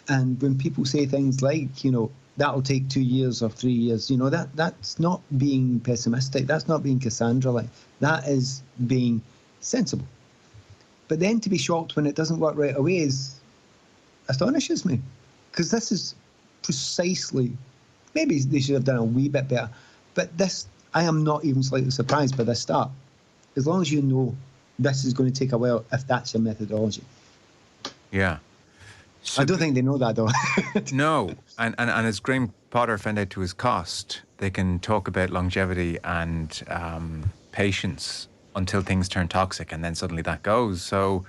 And when people say things like, that'll take 2 years or 3 years, that's not being pessimistic. That's not being Cassandra-like. That is being sensible. But then to be shocked when it doesn't work right away astonishes me, because this is precisely, maybe they should have done a wee bit better, but this, I am not even slightly surprised by this start, as long as you know this is going to take a while if that's your methodology. Yeah. I don't think they know that, though. No, and as Graham Potter found out to his cost, they can talk about longevity and patience until things turn toxic, and then suddenly that goes. So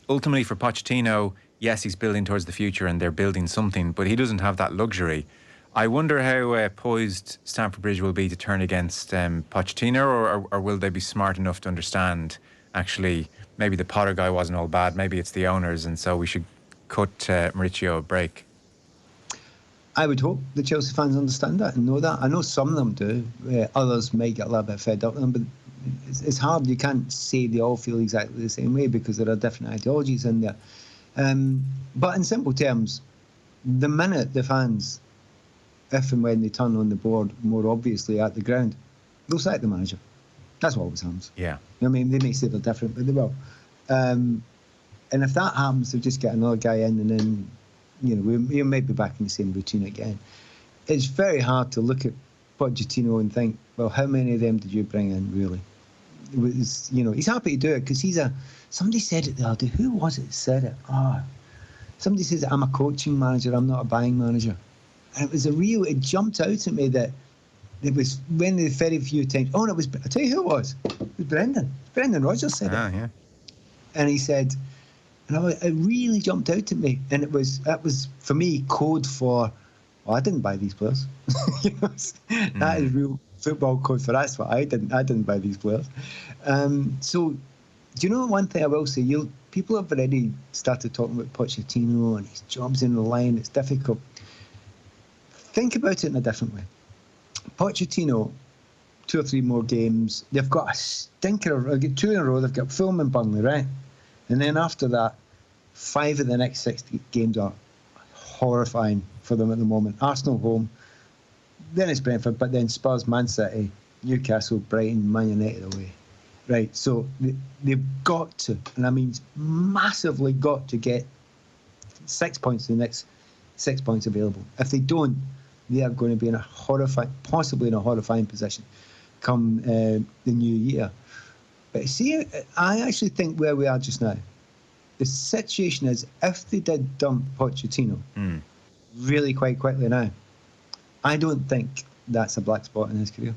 ultimately for Pochettino, yes, he's building towards the future and they're building something, but he doesn't have that luxury. I wonder how poised Stamford Bridge will be to turn against Pochettino, or will they be smart enough to understand, actually, maybe the Potter guy wasn't all bad, maybe it's the owners, and so we should cut Mauricio a break. I would hope the Chelsea fans understand that and know that. I know some of them do. Others might get a little bit fed up with them, but it's hard. You can't say they all feel exactly the same way because there are different ideologies in there. But in simple terms, the minute the fans, if and when they turn on the board more obviously at the ground, they'll sack the manager. That's what always happens. Yeah. I mean, they may say they're different, but they will. And if that happens, they'll just get another guy in, and then, we might be back in the same routine again. It's very hard to look at Pochettino and think, well, how many of them did you bring in, really? It was, he's happy to do it because somebody said it the other day. Who was it that said it? Somebody says, I'm a coaching manager, I'm not a buying manager. And it jumped out at me that it was when the very few times, I'll tell you who it was. It was Brendan. Brendan Rodgers said it. Yeah. And he said, it really jumped out at me. And that was for me, code for, I didn't buy these players. That is real football code for that's what I didn't buy these players. So, do you know one thing I will say? People have already started talking about Pochettino and his job's in the line. It's difficult. Think about it in a different way. Pochettino, 2 or 3 more games. They've got a stinker. They've got 2 in a row. They've got Fulham and Burnley, right? And then after that, 5 of the next 6 games are horrifying for them at the moment. Arsenal home, then it's Brentford, but then Spurs, Man City, Newcastle, Brighton, Man United away. Right, so they've got to, and I mean massively got to get 6 points in the next 6 points available. If they don't, they are going to be possibly in a horrifying position come the new year. But see, I actually think where we are just now, the situation is, if they did dump Pochettino really quite quickly now, I don't think that's a black spot in his career.